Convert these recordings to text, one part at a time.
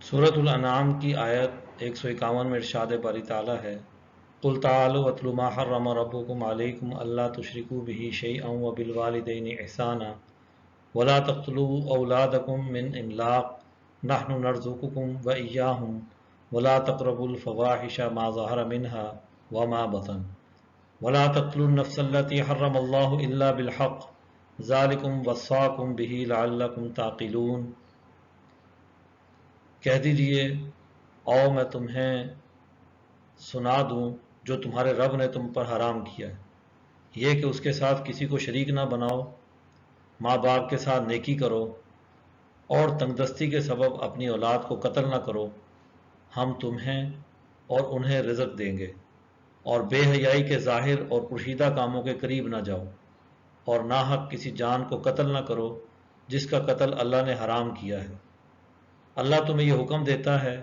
سورۃ الانعام کی آیت 151 میں ارشاد باری تعالیٰ ہے، قُلْ تَعَالَوْا أَتْلُ مَا حَرَّمَ رَبُّكُمْ عَلَيْكُمْ أَلَّا تُشْرِكُوا بِهِ شَيْئًا وَبِالْوَالِدَيْنِ إِحْسَانًا وَلَا تَقْتُلُوا أَوْلَادَكُمْ مِنْ إِمْلَاقٍ نَحْنُ نَرْزُقُكُمْ وَإِيَّاهُمْ وَلَا تَقْرَبُوا الْفَوَاحِشَ مَا ظَهَرَ مِنْهَا وَمَا بَطَنَ وَلَا تَقْتُلُوا النَّفْسَ الَّتِي حَرَّمَ اللَّهُ إِلَّا بِالْحَقِّ ذَلِكُمْ وَصَّاكُمْ بِهِ لَعَلَّكُمْ تَعْقِلُونَ۔ کہہ دیجئے، آؤ میں تمہیں سنا دوں جو تمہارے رب نے تم پر حرام کیا ہے، یہ کہ اس کے ساتھ کسی کو شریک نہ بناؤ، ماں باپ کے ساتھ نیکی کرو، اور تنگدستی کے سبب اپنی اولاد کو قتل نہ کرو، ہم تمہیں اور انہیں رزق دیں گے، اور بے حیائی کے ظاہر اور پوشیدہ کاموں کے قریب نہ جاؤ، اور ناحق کسی جان کو قتل نہ کرو جس کا قتل اللہ نے حرام کیا ہے۔ اللہ تمہیں یہ حکم دیتا ہے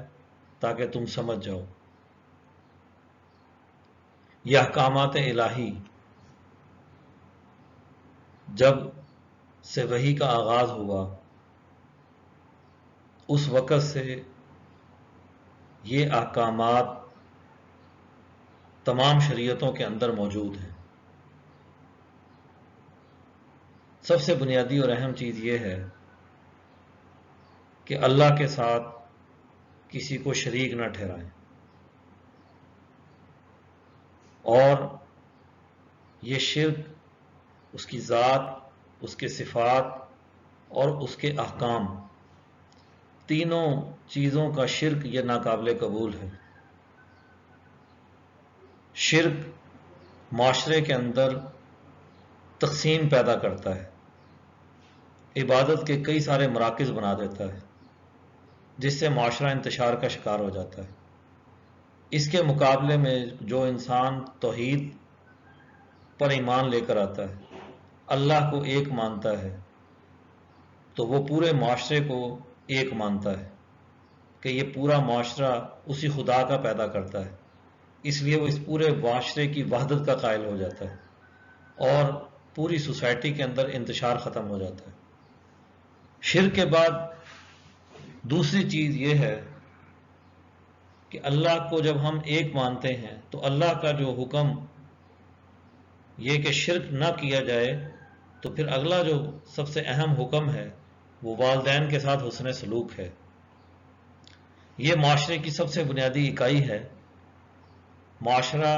تاکہ تم سمجھ جاؤ۔ یہ احکامات الہی جب سے وحی کا آغاز ہوا، اس وقت سے یہ احکامات تمام شریعتوں کے اندر موجود ہیں۔ سب سے بنیادی اور اہم چیز یہ ہے کہ اللہ کے ساتھ کسی کو شریک نہ ٹھہرائیں، اور یہ شرک اس کی ذات، اس کے صفات اور اس کے احکام، تینوں چیزوں کا شرک یہ ناقابل قبول ہے۔ شرک معاشرے کے اندر تقسیم پیدا کرتا ہے، عبادت کے کئی سارے مراکز بنا دیتا ہے، جس سے معاشرہ انتشار کا شکار ہو جاتا ہے۔ اس کے مقابلے میں جو انسان توحید پر ایمان لے کر آتا ہے، اللہ کو ایک مانتا ہے، تو وہ پورے معاشرے کو ایک مانتا ہے کہ یہ پورا معاشرہ اسی خدا کا پیدا کرتا ہے، اس لیے وہ اس پورے معاشرے کی وحدت کا قائل ہو جاتا ہے اور پوری سوسائٹی کے اندر انتشار ختم ہو جاتا ہے۔ شرک کے بعد دوسری چیز یہ ہے کہ اللہ کو جب ہم ایک مانتے ہیں تو اللہ کا جو حکم یہ کہ شرک نہ کیا جائے، تو پھر اگلا جو سب سے اہم حکم ہے وہ والدین کے ساتھ حسن سلوک ہے۔ یہ معاشرے کی سب سے بنیادی اکائی ہے۔ معاشرہ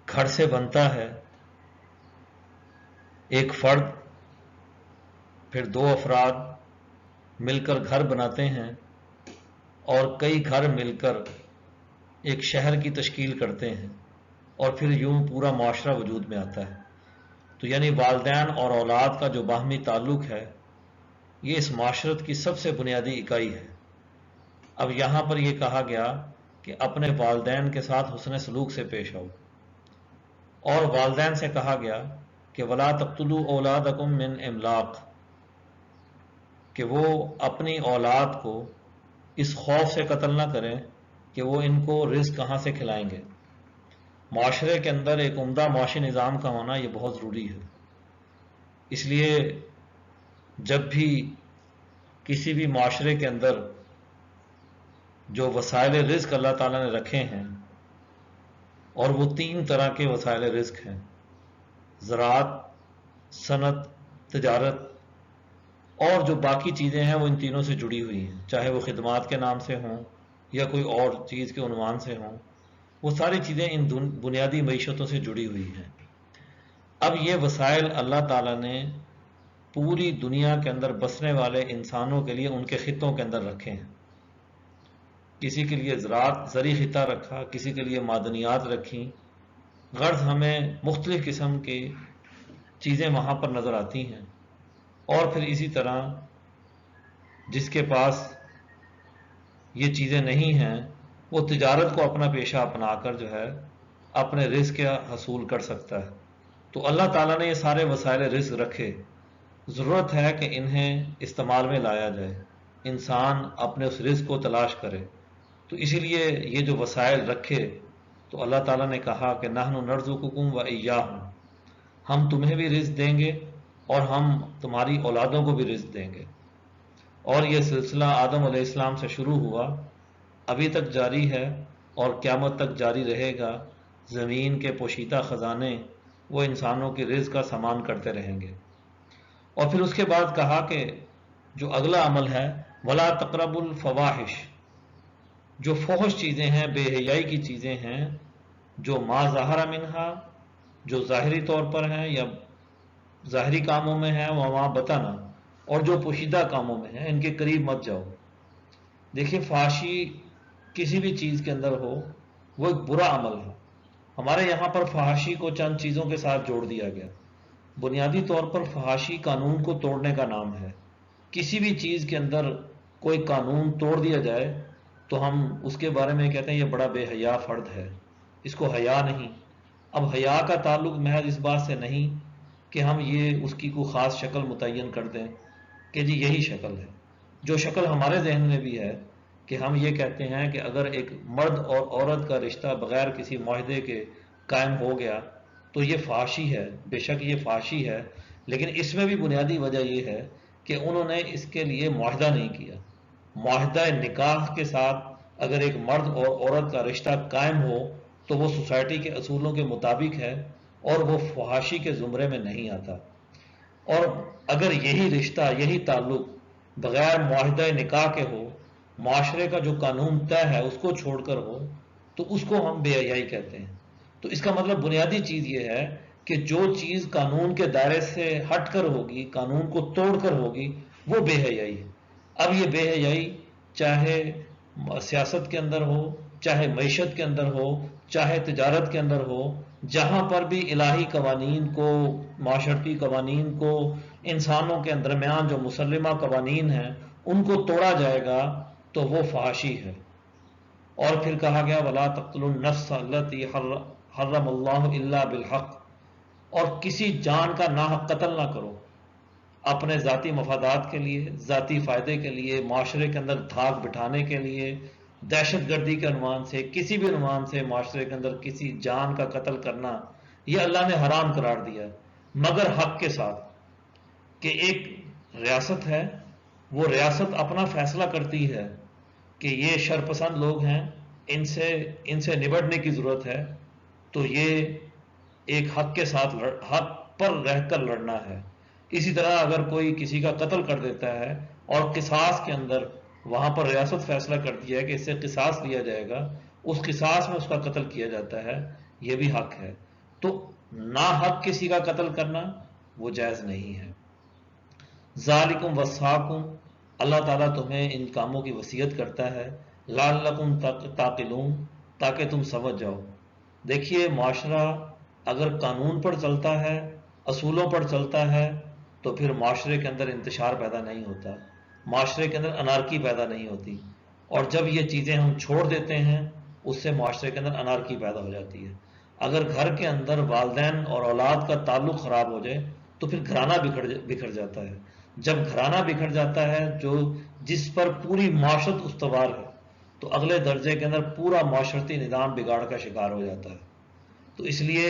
گھر سے بنتا ہے، ایک فرد پھر دو افراد مل کر گھر بناتے ہیں، اور کئی گھر مل کر ایک شہر کی تشکیل کرتے ہیں، اور پھر یوں پورا معاشرہ وجود میں آتا ہے۔ تو یعنی والدین اور اولاد کا جو باہمی تعلق ہے، یہ اس معاشرت کی سب سے بنیادی اکائی ہے۔ اب یہاں پر یہ کہا گیا کہ اپنے والدین کے ساتھ حسن سلوک سے پیش آؤ، اور والدین سے کہا گیا کہ وَلَا تَقْتُلُوا أَوْلَادَكُمْ مِنْ إِمْلَاقٍ، کہ وہ اپنی اولاد کو اس خوف سے قتل نہ کریں کہ وہ ان کو رزق کہاں سے کھلائیں گے۔ معاشرے کے اندر ایک عمدہ معاشی نظام کا ہونا یہ بہت ضروری ہے۔ اس لیے جب بھی کسی بھی معاشرے کے اندر جو وسائل رزق اللہ تعالیٰ نے رکھے ہیں، اور وہ تین طرح کے وسائل رزق ہیں، زراعت، صنعت، تجارت، اور جو باقی چیزیں ہیں وہ ان تینوں سے جڑی ہوئی ہیں، چاہے وہ خدمات کے نام سے ہوں یا کوئی اور چیز کے عنوان سے ہوں، وہ ساری چیزیں ان بنیادی معیشتوں سے جڑی ہوئی ہیں۔ اب یہ وسائل اللہ تعالیٰ نے پوری دنیا کے اندر بسنے والے انسانوں کے لیے ان کے خطوں کے اندر رکھے ہیں۔ کسی کے لیے زراعت، زرعی خطہ رکھا، کسی کے لیے معدنیات رکھیں، غرض ہمیں مختلف قسم کی چیزیں وہاں پر نظر آتی ہیں۔ اور پھر اسی طرح جس کے پاس یہ چیزیں نہیں ہیں، وہ تجارت کو اپنا پیشہ اپنا کر جو ہے اپنے رزق حصول کر سکتا ہے۔ تو اللہ تعالیٰ نے یہ سارے وسائل رزق رکھے، ضرورت ہے کہ انہیں استعمال میں لایا جائے، انسان اپنے اس رزق کو تلاش کرے۔ تو اسی لیے یہ جو وسائل رکھے تو اللہ تعالیٰ نے کہا کہ نحن نرزقکم وإیاہم، ہم تمہیں بھی رزق دیں گے اور ہم تمہاری اولادوں کو بھی رزق دیں گے۔ اور یہ سلسلہ آدم علیہ السلام سے شروع ہوا، ابھی تک جاری ہے اور قیامت تک جاری رہے گا۔ زمین کے پوشیدہ خزانے وہ انسانوں کی رزق کا سامان کرتے رہیں گے۔ اور پھر اس کے بعد کہا کہ جو اگلا عمل ہے ولا تقربوا الفواحش، جو فحش چیزیں ہیں، بے حیائی کی چیزیں ہیں، جو ما ظاہر منہا، جو ظاہری طور پر ہیں یا ظاہری کاموں میں ہیں، وما بطن، اور جو پوشیدہ کاموں میں ہیں، ان کے قریب مت جاؤ۔ دیکھیے فحاشی کسی بھی چیز کے اندر ہو وہ ایک برا عمل ہے۔ ہمارے یہاں پر فحاشی کو چند چیزوں کے ساتھ جوڑ دیا گیا۔ بنیادی طور پر فحاشی قانون کو توڑنے کا نام ہے۔ کسی بھی چیز کے اندر کوئی قانون توڑ دیا جائے تو ہم اس کے بارے میں کہتے ہیں یہ بڑا بے حیا فرد ہے، اس کو حیا نہیں۔ اب حیا کا تعلق محض اس بات سے نہیں کہ ہم یہ اس کی کوئی خاص شکل متعین کر دیں کہ جی یہی شکل ہے، جو شکل ہمارے ذہن میں بھی ہے کہ ہم یہ کہتے ہیں کہ اگر ایک مرد اور عورت کا رشتہ بغیر کسی معاہدے کے قائم ہو گیا تو یہ فحاشی ہے۔ بے شک یہ فحاشی ہے، لیکن اس میں بھی بنیادی وجہ یہ ہے کہ انہوں نے اس کے لیے معاہدہ نہیں کیا۔ معاہدہ نکاح کے ساتھ اگر ایک مرد اور عورت کا رشتہ قائم ہو تو وہ سوسائٹی کے اصولوں کے مطابق ہے اور وہ فحاشی کے زمرے میں نہیں آتا۔ اور اگر یہی رشتہ، یہی تعلق بغیر معاہدہ نکاح کے ہو، معاشرے کا جو قانون طے ہے اس کو چھوڑ کر ہو، تو اس کو ہم بے حیائی کہتے ہیں۔ تو اس کا مطلب بنیادی چیز یہ ہے کہ جو چیز قانون کے دائرے سے ہٹ کر ہوگی، قانون کو توڑ کر ہوگی، وہ بے حیائی ہے۔ اب یہ بے حیائی چاہے سیاست کے اندر ہو، چاہے معیشت کے اندر ہو، چاہے تجارت کے اندر ہو، جہاں پر بھی الہی قوانین کو، معاشرتی قوانین کو، انسانوں کے درمیان جو مسلمہ قوانین ہیں ان کو توڑا جائے گا تو وہ فحاشی ہے۔ اور پھر کہا گیا ولا تقتلوا النفس التي حرم اللہ الا بالحق، اور کسی جان کا ناحق قتل نہ کرو، اپنے ذاتی مفادات کے لیے، ذاتی فائدے کے لیے، معاشرے کے اندر دھاک بٹھانے کے لیے، دہشت گردی کے عنوان سے، کسی بھی عنوان سے معاشرے کے اندر کسی جان کا قتل کرنا یہ اللہ نے حرام قرار دیا، مگر حق کے ساتھ کہ ایک ریاست ہے، وہ ریاست اپنا فیصلہ کرتی ہے کہ یہ شرپسند لوگ ہیں، ان سے نبٹنے کی ضرورت ہے، تو یہ ایک حق کے ساتھ حق پر رہ کر لڑنا ہے۔ اسی طرح اگر کوئی کسی کا قتل کر دیتا ہے اور قصاص کے اندر وہاں پر ریاست فیصلہ کرتی ہے کہ اس سے قصاص لیا جائے گا، اس قصاص میں اس کا قتل کیا جاتا ہے، یہ بھی حق ہے۔ تو ناحق کسی کا قتل کرنا وہ جائز نہیں ہے۔ ذالکم وصاکم، اللہ تعالیٰ تمہیں ان کاموں کی وصیت کرتا ہے، لعلکم تعقلون، تاکہ تم سمجھ جاؤ۔ دیکھیے معاشرہ اگر قانون پر چلتا ہے، اصولوں پر چلتا ہے، تو پھر معاشرے کے اندر انتشار پیدا نہیں ہوتا، معاشرے کے اندر انارکی پیدا نہیں ہوتی۔ اور جب یہ چیزیں ہم چھوڑ دیتے ہیں اس سے معاشرے کے اندر انارکی پیدا ہو جاتی ہے۔ اگر گھر کے اندر والدین اور اولاد کا تعلق خراب ہو جائے تو پھر گھرانہ بکھر جاتا ہے۔ جب گھرانہ بکھر جاتا ہے جس پر پوری معاشرت استوار ہے تو اگلے درجے کے اندر پورا معاشرتی نظام بگاڑ کا شکار ہو جاتا ہے۔ تو اس لیے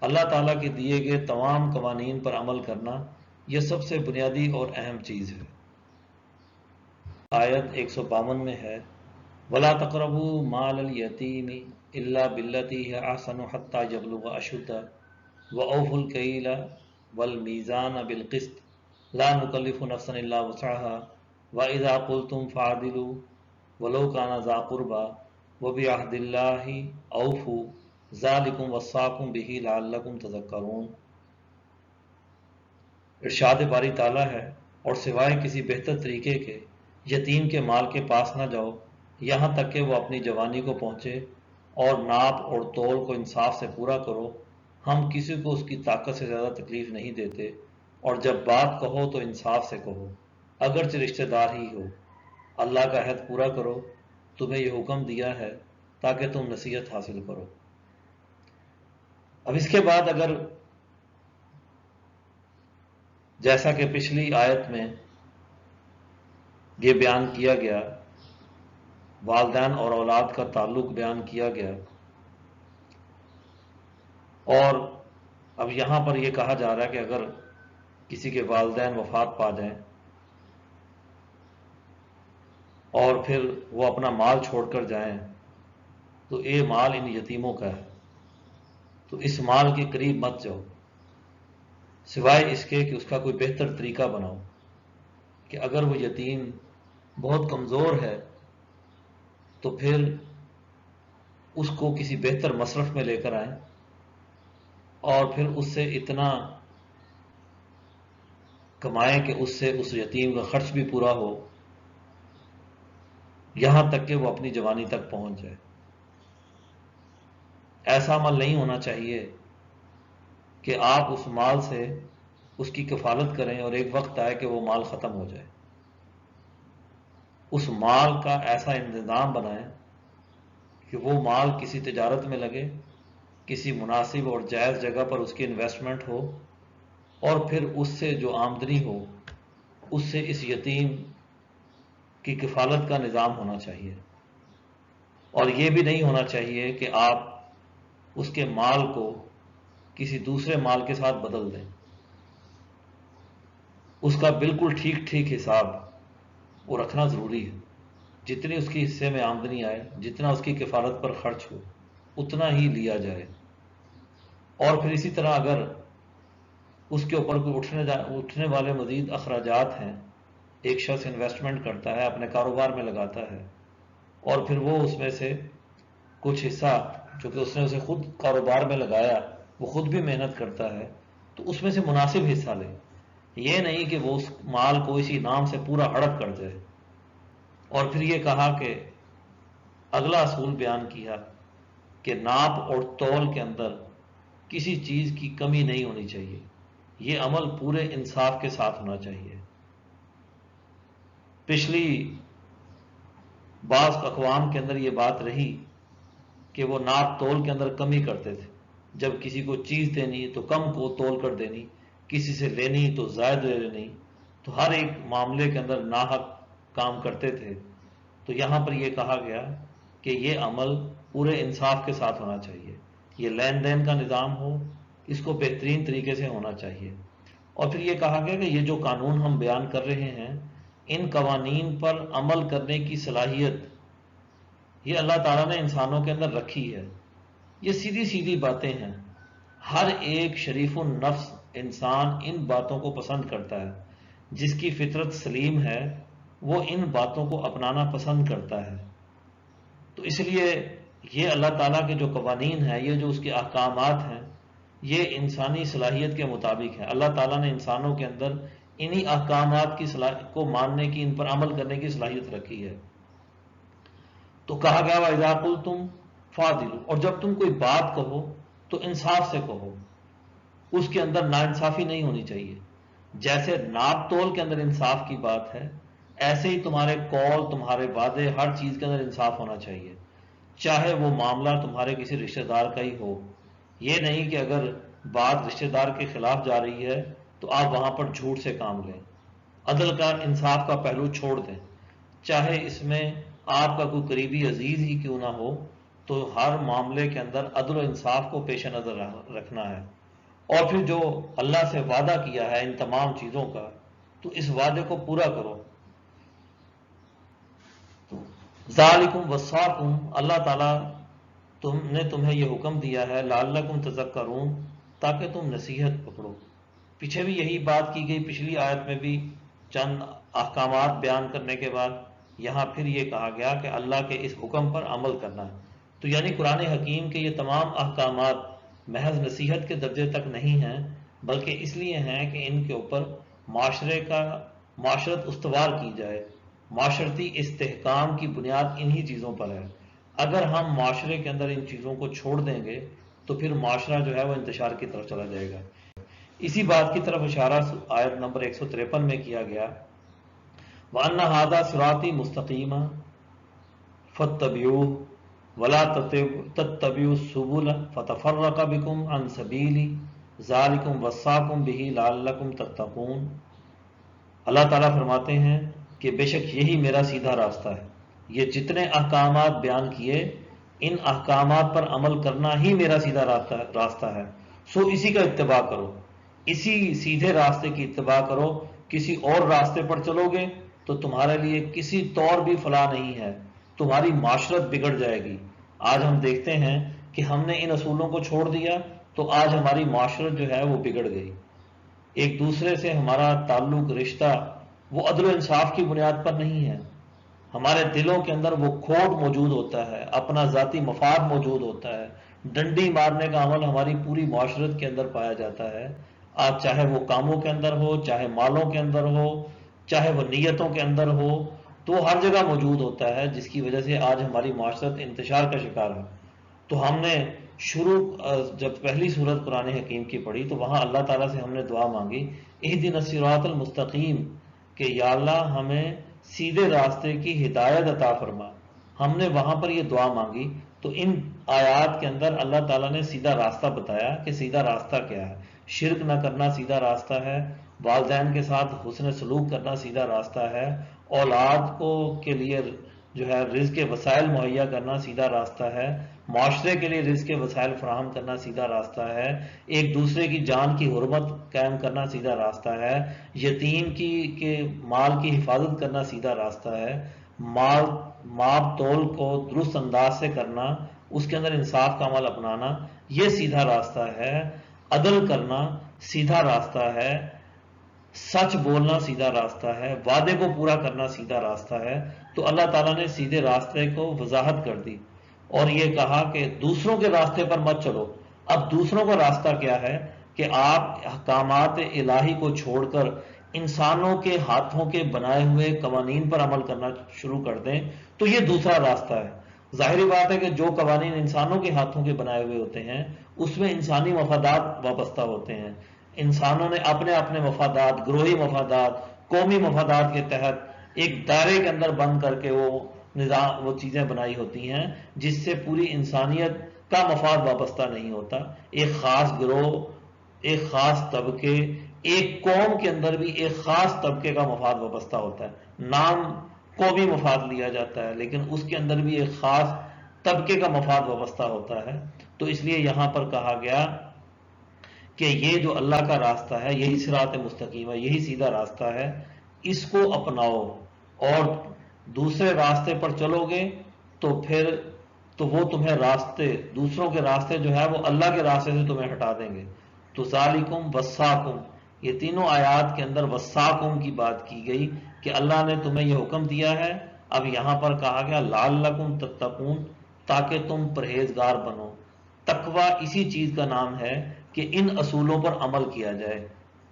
اللہ تعالیٰ کے دیے گئے تمام قوانین پر عمل کرنا یہ سب سے بنیادی اور اہم چیز ہے۔ آیت 152 میں ہے وَلَا تَقْرَبُوا مَالَ الْيَتِيمِ إِلَّا بِالَّتِي هِيَ أَحْسَنُ حَتَّى يَبْلُغَ أَشُدَّهُ وَأَوْفُوا الْكَيْلَ وَالْمِيزَانَ بِالْقِسْطِ لَا نُكَلِّفُ نَفْسًا إِلَّا وُسْعَهَا وَإِذَا قُلْتُمْ فَاعْدِلُوا وَلَوْ كَانَ ذَا قُرْبَىٰ وَبِعَهْدِ اللَّهِ أَوْفُوا ذَلِكُمْ وَصَّاكُمْ بِهِ لَعَلَّكُمْ تَذَكَّرُونَ۔ ارشاد باری تعالیٰ ہے اور سوائے کسی بہتر طریقے کے یتیم کے مال کے پاس نہ جاؤ یہاں تک کہ وہ اپنی جوانی کو پہنچے، اور ناپ اور تول کو انصاف سے پورا کرو۔ ہم کسی کو اس کی طاقت سے زیادہ تکلیف نہیں دیتے، اور جب بات کہو تو انصاف سے کہو، اگرچہ رشتہ دار ہی ہو۔ اللہ کا عہد پورا کرو، تمہیں یہ حکم دیا ہے تاکہ تم نصیحت حاصل کرو۔ اب اس کے بعد اگر جیسا کہ پچھلی آیت میں یہ بیان کیا گیا، والدین اور اولاد کا تعلق بیان کیا گیا، اور اب یہاں پر یہ کہا جا رہا ہے کہ اگر کسی کے والدین وفات پا جائیں اور پھر وہ اپنا مال چھوڑ کر جائیں تو یہ مال ان یتیموں کا ہے، تو اس مال کے قریب مت جاؤ سوائے اس کے کہ اس کا کوئی بہتر طریقہ بناؤ، کہ اگر وہ یتیم بہت کمزور ہے تو پھر اس کو کسی بہتر مصرف میں لے کر آئیں اور پھر اس سے اتنا کمائیں کہ اس سے اس یتیم کا خرچ بھی پورا ہو، یہاں تک کہ وہ اپنی جوانی تک پہنچ جائے۔ ایسا عمل نہیں ہونا چاہیے کہ آپ اس مال سے اس کی کفالت کریں اور ایک وقت آئے کہ وہ مال ختم ہو جائے۔ اس مال کا ایسا انتظام بنائیں کہ وہ مال کسی تجارت میں لگے، کسی مناسب اور جائز جگہ پر اس کی انویسٹمنٹ ہو، اور پھر اس سے جو آمدنی ہو اس سے اس یتیم کی کفالت کا نظام ہونا چاہیے۔ اور یہ بھی نہیں ہونا چاہیے کہ آپ اس کے مال کو کسی دوسرے مال کے ساتھ بدل دیں۔ اس کا بالکل ٹھیک ٹھیک حساب وہ رکھنا ضروری ہے، جتنی اس کی حصے میں آمدنی آئے، جتنا اس کی کفالت پر خرچ ہو اتنا ہی لیا جائے۔ اور پھر اسی طرح اگر اس کے اوپر کوئی اٹھنے والے مزید اخراجات ہیں، ایک شخص انویسٹمنٹ کرتا ہے، اپنے کاروبار میں لگاتا ہے، اور پھر وہ اس میں سے کچھ حصہ چونکہ اس نے اسے خود کاروبار میں لگایا، وہ خود بھی محنت کرتا ہے، تو اس میں سے مناسب حصہ لے، یہ نہیں کہ وہ اس مال کو اسی نام سے پورا ہڑپ کر جائے۔ اور پھر یہ کہا کہ اگلا اصول بیان کیا کہ ناپ اور تول کے اندر کسی چیز کی کمی نہیں ہونی چاہیے، یہ عمل پورے انصاف کے ساتھ ہونا چاہیے۔ پچھلی بعض اقوام کے اندر یہ بات رہی کہ وہ ناپ تول کے اندر کمی کرتے تھے، جب کسی کو چیز دینی تو کم کو تول کر دینی، کسی سے لینی تو زائد لے لینی، تو ہر ایک معاملے کے اندر ناحق کام کرتے تھے۔ تو یہاں پر یہ کہا گیا کہ یہ عمل پورے انصاف کے ساتھ ہونا چاہیے، یہ لین دین کا نظام ہو، اس کو بہترین طریقے سے ہونا چاہیے۔ اور پھر یہ کہا گیا کہ یہ جو قانون ہم بیان کر رہے ہیں، ان قوانین پر عمل کرنے کی صلاحیت یہ اللہ تعالیٰ نے انسانوں کے اندر رکھی ہے۔ یہ سیدھی سیدھی باتیں ہیں، ہر ایک شریف النفس انسان ان باتوں کو پسند کرتا ہے، جس کی فطرت سلیم ہے وہ ان باتوں کو اپنانا پسند کرتا ہے۔ تو اس لیے یہ اللہ تعالیٰ کے جو قوانین ہیں، یہ جو اس کے احکامات ہیں، یہ انسانی صلاحیت کے مطابق ہے۔ اللہ تعالیٰ نے انسانوں کے اندر انہی احکامات کی کو ماننے کی، ان پر عمل کرنے کی صلاحیت رکھی ہے۔ تو کہا گیا وَإِذَا قُلْتُمْ فَاعْدِلُوا، اور جب تم کوئی بات کہو تو انصاف سے کہو، اس کے اندر ناانصافی نہیں ہونی چاہیے۔ جیسے ناپ تول کے اندر انصاف کی بات ہے، ایسے ہی تمہارے قول، تمہارے وعدے، ہر چیز کے اندر انصاف ہونا چاہیے، چاہے وہ معاملہ تمہارے کسی رشتہ دار کا ہی ہو۔ یہ نہیں کہ اگر بات رشتہ دار کے خلاف جا رہی ہے تو آپ وہاں پر جھوٹ سے کام لیں، عدل کا، انصاف کا پہلو چھوڑ دیں، چاہے اس میں آپ کا کوئی قریبی عزیز ہی کیوں نہ ہو، تو ہر معاملے کے اندر عدل و انصاف کو پیش نظر رکھنا ہے۔ اور پھر جو اللہ سے وعدہ کیا ہے ان تمام چیزوں کا، تو اس وعدے کو پورا کرو۔ ذالکم وصاکم، اللہ تعالیٰ تمہیں یہ حکم دیا ہے، لعلکم تذکرون، تاکہ تم نصیحت پکڑو۔ پیچھے بھی یہی بات کی گئی، پچھلی آیت میں بھی چند احکامات بیان کرنے کے بعد یہاں پھر یہ کہا گیا کہ اللہ کے اس حکم پر عمل کرنا ہے۔ تو یعنی قرآن حکیم کے یہ تمام احکامات محض نصیحت کے درجے تک نہیں ہیں، بلکہ اس لیے ہیں کہ ان کے اوپر معاشرت استوار کی جائے۔ معاشرتی استحکام کی بنیاد انہی چیزوں پر ہے۔ اگر ہم معاشرے کے اندر ان چیزوں کو چھوڑ دیں گے تو پھر معاشرہ جو ہے وہ انتشار کی طرف چلا جائے گا۔ اسی بات کی طرف اشارہ آیت نمبر 153 میں کیا گیا، وَأَنَّ هَذَا صِرَاطِي مُسْتَقِيمًا فَاتَّبِعُوهُ وَلَا تَتَّبِعُوا السُّبُلَ فَتَفَرَّقَ بِكُمْ عَنْ سَبِيلِهِ ذَلِكُمْ وَصَّاكُمْ بِهِ لَعَلَّكُمْ تَتَّقُونَ۔ اللہ تعالیٰ فرماتے ہیں کہ بے شک یہی میرا سیدھا راستہ ہے۔ یہ جتنے احکامات بیان کیے، ان احکامات پر عمل کرنا ہی میرا سیدھا راستہ ہے، سو اسی کا اتباع کرو، اسی سیدھے راستے کی اتباع کرو۔ کسی اور راستے پر چلو گے تو تمہارے لیے کسی طور بھی فلاح نہیں ہے، تمہاری معاشرت بگڑ جائے گی۔ آج ہم دیکھتے ہیں کہ ہم نے ان اصولوں کو چھوڑ دیا تو آج ہماری معاشرت جو ہے وہ بگڑ گئی۔ ایک دوسرے سے ہمارا تعلق، رشتہ وہ عدل و انصاف کی بنیاد پر نہیں ہے، ہمارے دلوں کے اندر وہ کھوٹ موجود ہوتا ہے، اپنا ذاتی مفاد موجود ہوتا ہے، ڈنڈی مارنے کا عمل ہماری پوری معاشرت کے اندر پایا جاتا ہے۔ آج چاہے وہ کاموں کے اندر ہو، چاہے مالوں کے اندر ہو، چاہے وہ نیتوں کے اندر ہو، تو وہ ہر جگہ موجود ہوتا ہے، جس کی وجہ سے آج ہماری معاشرت انتشار کا شکار ہے۔ تو ہم نے جب پہلی سورت قرآن حکیم کی پڑھی تو وہاں اللہ تعالیٰ سے ہم نے دعا مانگی، اہدنا الصراط المستقیم، کہ یا اللہ ہمیں سیدھے راستے کی ہدایت عطا فرما۔ ہم نے وہاں پر یہ دعا مانگی تو ان آیات کے اندر اللہ تعالیٰ نے سیدھا راستہ بتایا کہ سیدھا راستہ کیا ہے۔ شرک نہ کرنا سیدھا راستہ ہے، والدین کے ساتھ حسن سلوک کرنا سیدھا راستہ ہے، اولاد کو کے لیے جو ہے رزق کے وسائل مہیا کرنا سیدھا راستہ ہے، معاشرے کے لیے رزق کے وسائل فراہم کرنا سیدھا راستہ ہے، ایک دوسرے کی جان کی حرمت قائم کرنا سیدھا راستہ ہے، یتیم کے مال کی حفاظت کرنا سیدھا راستہ ہے، ماب تول کو درست انداز سے کرنا، اس کے اندر انصاف کا عمل اپنانا، یہ سیدھا راستہ ہے، عدل کرنا سیدھا راستہ ہے، سچ بولنا سیدھا راستہ ہے، وعدے کو پورا کرنا سیدھا راستہ ہے۔ تو اللہ تعالیٰ نے سیدھے راستے کو وضاحت کر دی اور یہ کہا کہ دوسروں کے راستے پر مت چلو۔ اب دوسروں کا راستہ کیا ہے کہ آپ احکامات الہی کو چھوڑ کر انسانوں کے ہاتھوں کے بنائے ہوئے قوانین پر عمل کرنا شروع کر دیں، تو یہ دوسرا راستہ ہے۔ ظاہری بات ہے کہ جو قوانین انسانوں کے ہاتھوں کے بنائے ہوئے ہوتے ہیں اس میں انسانی مفادات وابستہ ہوتے ہیں، انسانوں نے اپنے اپنے مفادات، گروہی مفادات، قومی مفادات کے تحت ایک دائرے کے اندر بند کر کے وہ چیزیں بنائی ہوتی ہیں جس سے پوری انسانیت کا مفاد وابستہ نہیں ہوتا۔ ایک خاص گروہ، ایک خاص طبقے، ایک قوم کے اندر بھی ایک خاص طبقے کا مفاد وابستہ ہوتا ہے، نام قومی مفاد لیا جاتا ہے لیکن اس کے اندر بھی ایک خاص طبقے کا مفاد وابستہ ہوتا ہے۔ تو اس لیے یہاں پر کہا گیا کہ یہ جو اللہ کا راستہ ہے یہی صراط مستقیم ہے، یہی سیدھا راستہ ہے، اس کو اپناؤ، اور دوسرے راستے پر چلو گے تو پھر تو وہ تمہیں دوسروں کے راستے جو ہے وہ اللہ کے راستے سے تمہیں ہٹا دیں گے۔ تو ذالکم وصاکم، یہ تینوں آیات کے اندر وصاکم کی بات کی گئی کہ اللہ نے تمہیں یہ حکم دیا ہے۔ اب یہاں پر کہا گیا لعلکم تتقون، تاکہ تم پرہیزگار بنو۔ تقوی اسی چیز کا نام ہے کہ ان اصولوں پر عمل کیا جائے،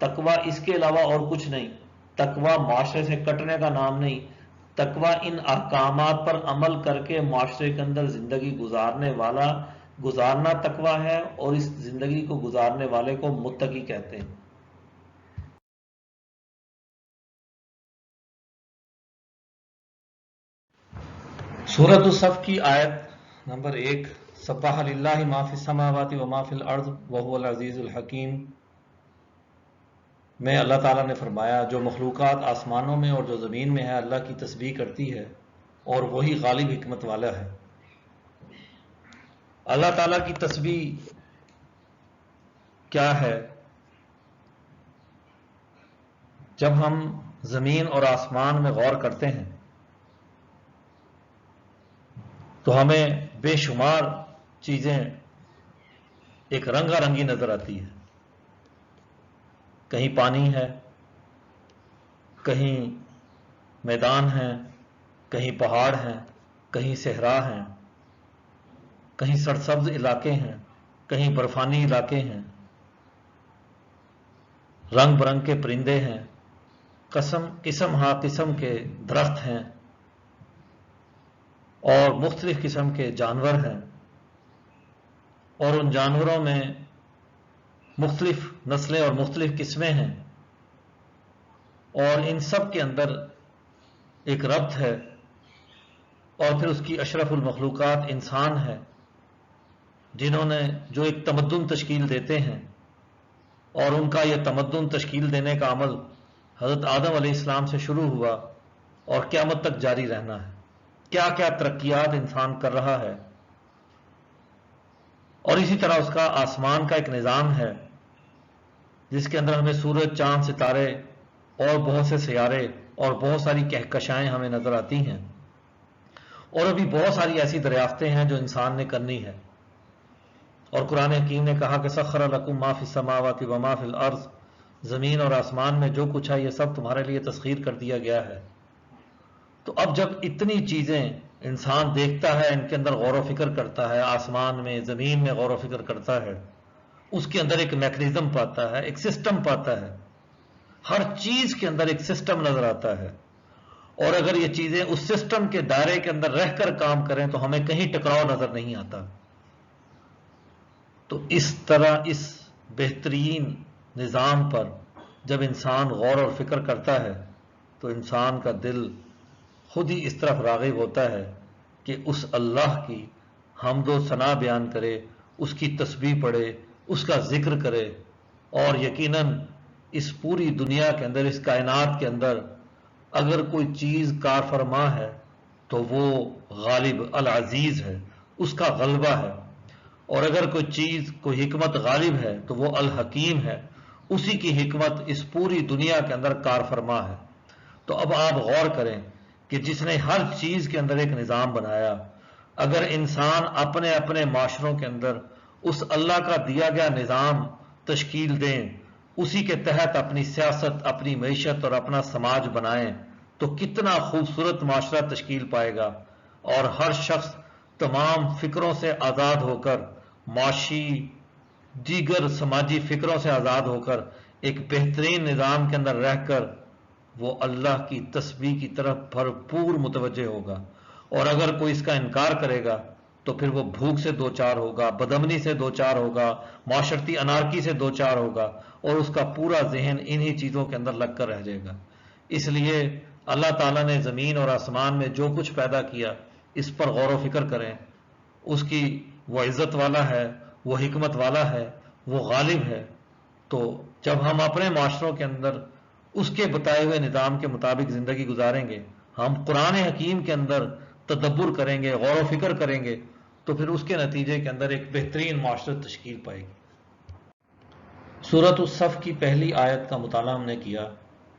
تقوی اس کے علاوہ اور کچھ نہیں، تقوی معاشرے سے کٹنے کا نام نہیں، تقوی ان احکامات پر عمل کر کے معاشرے کے اندر زندگی گزارنا تقوی ہے، اور اس زندگی کو گزارنے والے کو متقی کہتے ہیں۔ سورۃ الصف کی آیت نمبر 1، سبح للہ ما فی السماوات و ما فی الارض وہو العزیز الحکیم، میں اللہ تعالیٰ نے فرمایا جو مخلوقات آسمانوں میں اور جو زمین میں ہے اللہ کی تسبیح کرتی ہے اور وہی غالب حکمت والا ہے۔ اللہ تعالیٰ کی تسبیح کیا ہے؟ جب ہم زمین اور آسمان میں غور کرتے ہیں تو ہمیں بے شمار چیزیں ایک رنگا رنگی نظر آتی ہے۔ کہیں پانی ہے، کہیں میدان ہیں، کہیں پہاڑ ہیں، کہیں صحرا ہیں، کہیں سرسبز علاقے ہیں، کہیں برفانی علاقے ہیں، رنگ برنگ کے پرندے ہیں، قسم ہا قسم کے درخت ہیں اور مختلف قسم کے جانور ہیں، اور ان جانوروں میں مختلف نسلیں اور مختلف قسمیں ہیں، اور ان سب کے اندر ایک ربط ہے، اور پھر اس کی اشرف المخلوقات انسان ہے جو ایک تمدن تشکیل دیتے ہیں، اور ان کا یہ تمدن تشکیل دینے کا عمل حضرت آدم علیہ السلام سے شروع ہوا اور قیامت تک جاری رہنا ہے۔ کیا کیا ترقیات انسان کر رہا ہے، اور اسی طرح اس کا آسمان کا ایک نظام ہے جس کے اندر ہمیں سورج، چاند، ستارے اور بہت سے سیارے اور بہت ساری کہکشائیں ہمیں نظر آتی ہیں، اور ابھی بہت ساری ایسی دریافتیں ہیں جو انسان نے کرنی ہے۔ اور قرآن حکیم نے کہا کہ سخر لکم ما فی السماوات و ما فی الارض، زمین اور آسمان میں جو کچھ ہے یہ سب تمہارے لیے تسخیر کر دیا گیا ہے۔ تو اب جب اتنی چیزیں انسان دیکھتا ہے، ان کے اندر غور و فکر کرتا ہے، آسمان میں زمین میں غور و فکر کرتا ہے، اس کے اندر ایک میکنزم پاتا ہے، ایک سسٹم پاتا ہے، ہر چیز کے اندر ایک سسٹم نظر آتا ہے، اور اگر یہ چیزیں اس سسٹم کے دائرے کے اندر رہ کر کام کریں تو ہمیں کہیں ٹکراؤ نظر نہیں آتا۔ تو اس طرح اس بہترین نظام پر جب انسان غور اور فکر کرتا ہے تو انسان کا دل خود ہی اس طرف راغب ہوتا ہے کہ اس اللہ کی حمد و ثنا بیان کرے، اس کی تسبیح پڑھے، اس کا ذکر کرے، اور یقیناً اس پوری دنیا کے اندر، اس کائنات کے اندر اگر کوئی چیز کار فرما ہے تو وہ غالب العزیز ہے، اس کا غلبہ ہے، اور اگر کوئی چیز، کوئی حکمت غالب ہے تو وہ الحکیم ہے، اسی کی حکمت اس پوری دنیا کے اندر کار فرما ہے۔ تو اب آپ غور کریں کہ جس نے ہر چیز کے اندر ایک نظام بنایا، اگر انسان اپنے اپنے معاشروں کے اندر اس اللہ کا دیا گیا نظام تشکیل دیں، اسی کے تحت اپنی سیاست، اپنی معیشت اور اپنا سماج بنائیں، تو کتنا خوبصورت معاشرہ تشکیل پائے گا، اور ہر شخص تمام فکروں سے آزاد ہو کر، معاشی دیگر سماجی فکروں سے آزاد ہو کر ایک بہترین نظام کے اندر رہ کر وہ اللہ کی تسبیح کی طرف بھرپور متوجہ ہوگا۔ اور اگر کوئی اس کا انکار کرے گا تو پھر وہ بھوک سے دوچار ہوگا، بدامنی سے دوچار ہوگا، معاشرتی انارکی سے دوچار ہوگا، اور اس کا پورا ذہن انہی چیزوں کے اندر لگ کر رہ جائے گا۔ اس لیے اللہ تعالیٰ نے زمین اور آسمان میں جو کچھ پیدا کیا اس پر غور و فکر کریں، اس کی وہ عزت والا ہے، وہ حکمت والا ہے، وہ غالب ہے۔ تو جب ہم اپنے معاشروں کے اندر اس کے بتائے ہوئے نظام کے مطابق زندگی گزاریں گے، ہم قرآن حکیم کے اندر تدبر کریں گے، غور و فکر کریں گے، تو پھر اس کے نتیجے کے اندر ایک بہترین معاشرت تشکیل پائے گی۔ سورۃ الصف کی پہلی آیت کا مطالعہ ہم نے کیا۔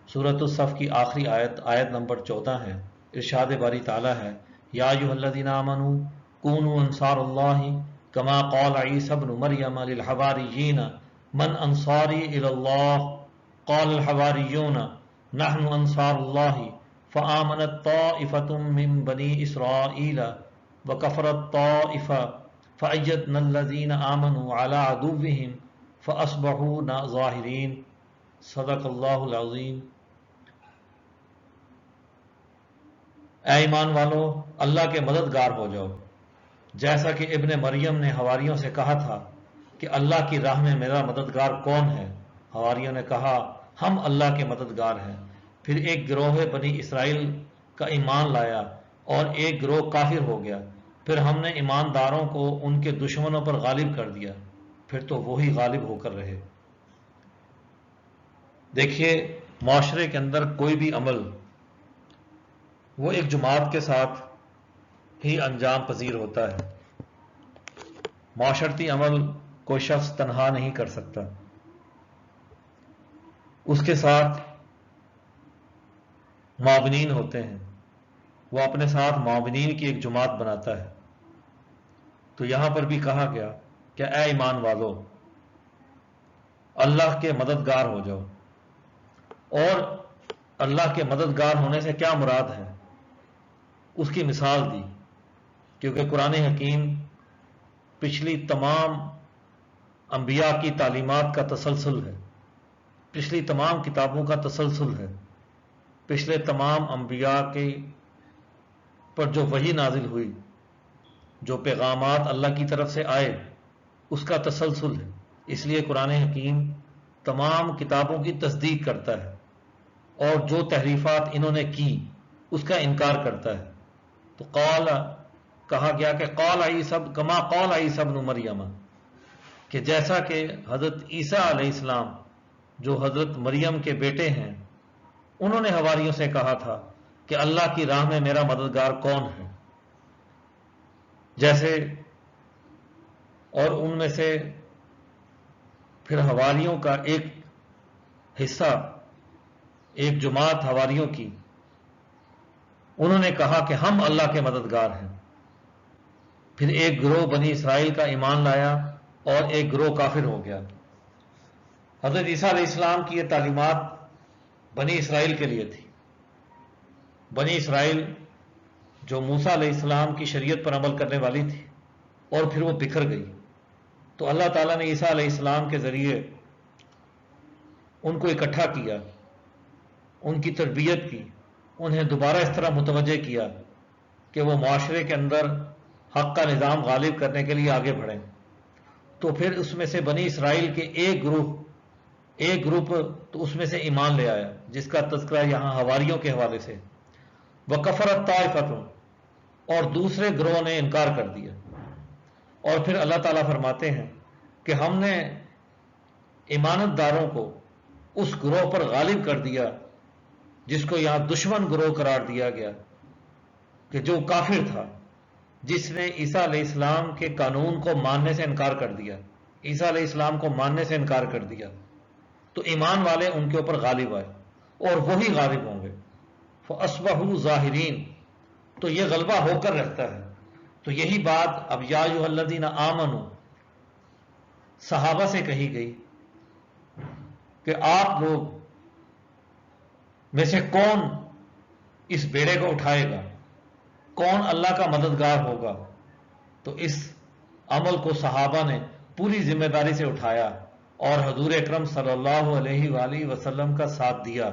سورۃ الصف کی آخری آیت، آیت نمبر 14 ہے۔ ارشاد باری تعالیٰ ہے، یا ایھا الذین آمنوا کونوا انصار اللہ کما قال عیسی ابن مریم للحواریین من انصاری الی اللہ قال الحواریون نحن انصار اللہ فآمنت طائفة من بنی اسرائیل وکفرت طائفة فأیدنا الذین آمنوا علی عدوهم فأصبحوا ظاہرین۔ صدق اللہ العظیم۔ اے ایمان والو، اللہ کے مددگار ہو جاؤ، جیسا کہ ابن مریم نے حواریوں سے کہا تھا کہ اللہ کی راہ میں میرا مددگار کون ہے؟ حواریوں نے کہا ہم اللہ کے مددگار ہیں۔ پھر ایک گروہ بنی اسرائیل کا ایمان لایا اور ایک گروہ کافر ہو گیا، پھر ہم نے ایمانداروں کو ان کے دشمنوں پر غالب کر دیا، پھر تو وہی غالب ہو کر رہے۔ دیکھیے، معاشرے کے اندر کوئی بھی عمل وہ ایک جماعت کے ساتھ ہی انجام پذیر ہوتا ہے۔ معاشرتی عمل کوئی شخص تنہا نہیں کر سکتا، اس کے ساتھ معاونین ہوتے ہیں، وہ اپنے ساتھ معاونین کی ایک جماعت بناتا ہے۔ تو یہاں پر بھی کہا گیا کہ اے ایمان والو، اللہ کے مددگار ہو جاؤ۔ اور اللہ کے مددگار ہونے سے کیا مراد ہے، اس کی مثال دی، کیونکہ قرآن حکیم پچھلی تمام انبیاء کی تعلیمات کا تسلسل ہے، پچھلی تمام کتابوں کا تسلسل ہے، پچھلے تمام انبیاء کے پر جو وحی نازل ہوئی، جو پیغامات اللہ کی طرف سے آئے، اس کا تسلسل ہے۔ اس لیے قرآن حکیم تمام کتابوں کی تصدیق کرتا ہے، اور جو تحریفات انہوں نے کی اس کا انکار کرتا ہے۔ تو قال کہا گیا کہ قال عیسی کما قال عیسی ابن مریم، کہ جیسا کہ حضرت عیسیٰ علیہ السلام جو حضرت مریم کے بیٹے ہیں، انہوں نے حواریوں سے کہا تھا کہ اللہ کی راہ میں میرا مددگار کون ہے، جیسے، اور ان میں سے پھر حواریوں کا ایک حصہ، ایک جماعت حواریوں کی انہوں نے کہا کہ ہم اللہ کے مددگار ہیں. پھر ایک گروہ بنی اسرائیل کا ایمان لایا اور ایک گروہ کافر ہو گیا. حضرت عیسیٰ علیہ السلام کی یہ تعلیمات بنی اسرائیل کے لیے تھی. بنی اسرائیل جو موسیٰ علیہ السلام کی شریعت پر عمل کرنے والی تھی اور پھر وہ بکھر گئی، تو اللہ تعالیٰ نے عیسیٰ علیہ السلام کے ذریعے ان کو اکٹھا کیا، ان کی تربیت کی، انہیں دوبارہ اس طرح متوجہ کیا کہ وہ معاشرے کے اندر حق کا نظام غالب کرنے کے لیے آگے بڑھیں. تو پھر اس میں سے بنی اسرائیل کے ایک گروپ تو اس میں سے ایمان لے آیا، جس کا تذکرہ یہاں حواریوں کے حوالے سے. وَكَفَرَتْ طَائِفَةٌ، اور دوسرے گروہ نے انکار کر دیا. اور پھر اللہ تعالیٰ فرماتے ہیں کہ ہم نے ایمانت داروں کو اس گروہ پر غالب کر دیا جس کو یہاں دشمن گروہ قرار دیا گیا، کہ جو کافر تھا، جس نے عیسیٰ علیہ السلام کے قانون کو ماننے سے انکار کر دیا، عیسیٰ علیہ السلام کو ماننے سے انکار کر دیا. تو ایمان والے ان کے اوپر غالب آئے اور وہی غالب ہوں گے. فَأَصْبَحُوا ظَاهِرِينَ، تو یہ غلبہ ہو کر رہتا ہے. تو یہی بات اب یا ایھا الذین آمنوا صحابہ سے کہی گئی کہ آپ لوگ میں سے کون اس بیڑے کو اٹھائے گا، کون اللہ کا مددگار ہوگا. تو اس عمل کو صحابہ نے پوری ذمہ داری سے اٹھایا اور حضور اکرم صلی اللہ علیہ وآلہ وسلم کا ساتھ دیا،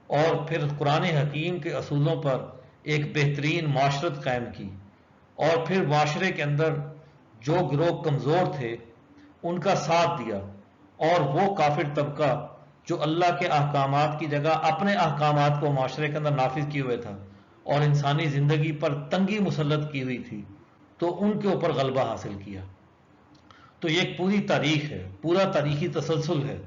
اور پھر قرآن حکیم کے اصولوں پر ایک بہترین معاشرت قائم کی. اور پھر معاشرے کے اندر جو گروہ کمزور تھے ان کا ساتھ دیا، اور وہ کافر طبقہ جو اللہ کے احکامات کی جگہ اپنے احکامات کو معاشرے کے اندر نافذ کیے ہوئے تھا اور انسانی زندگی پر تنگی مسلط کی ہوئی تھی، تو ان کے اوپر غلبہ حاصل کیا. تو یہ ایک پوری تاریخ ہے، پورا تاریخی تسلسل ہے.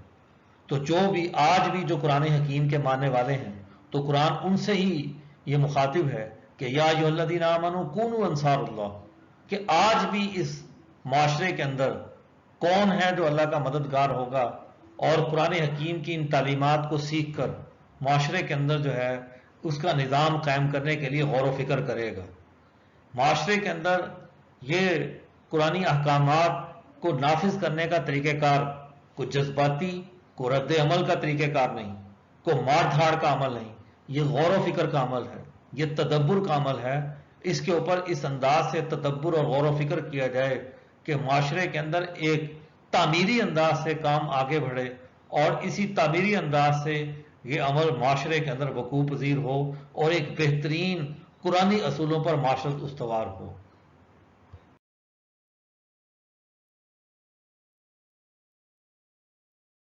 تو جو بھی آج بھی جو قرآن حکیم کے ماننے والے ہیں، تو قرآن ان سے ہی یہ مخاطب ہے کہ یا ایھا الذین آمنوا کونوا انصار اللہ، کہ آج بھی اس معاشرے کے اندر کون ہے جو اللہ کا مددگار ہوگا اور قرآن حکیم کی ان تعلیمات کو سیکھ کر معاشرے کے اندر جو ہے اس کا نظام قائم کرنے کے لیے غور و فکر کرے گا. معاشرے کے اندر یہ قرآنی احکامات کو نافذ کرنے کا طریقہ کار کوئی جذباتی، کوئی رد عمل کا طریقہ کار نہیں، کوئی مار دھاڑ کا عمل نہیں، یہ غور و فکر کا عمل ہے، یہ تدبر کا عمل ہے. اس کے اوپر اس انداز سے تدبر اور غور و فکر کیا جائے کہ معاشرے کے اندر ایک تعمیری انداز سے کام آگے بڑھے اور اسی تعمیری انداز سے یہ عمل معاشرے کے اندر وقوع پذیر ہو اور ایک بہترین قرآنی اصولوں پر معاشرت استوار ہو.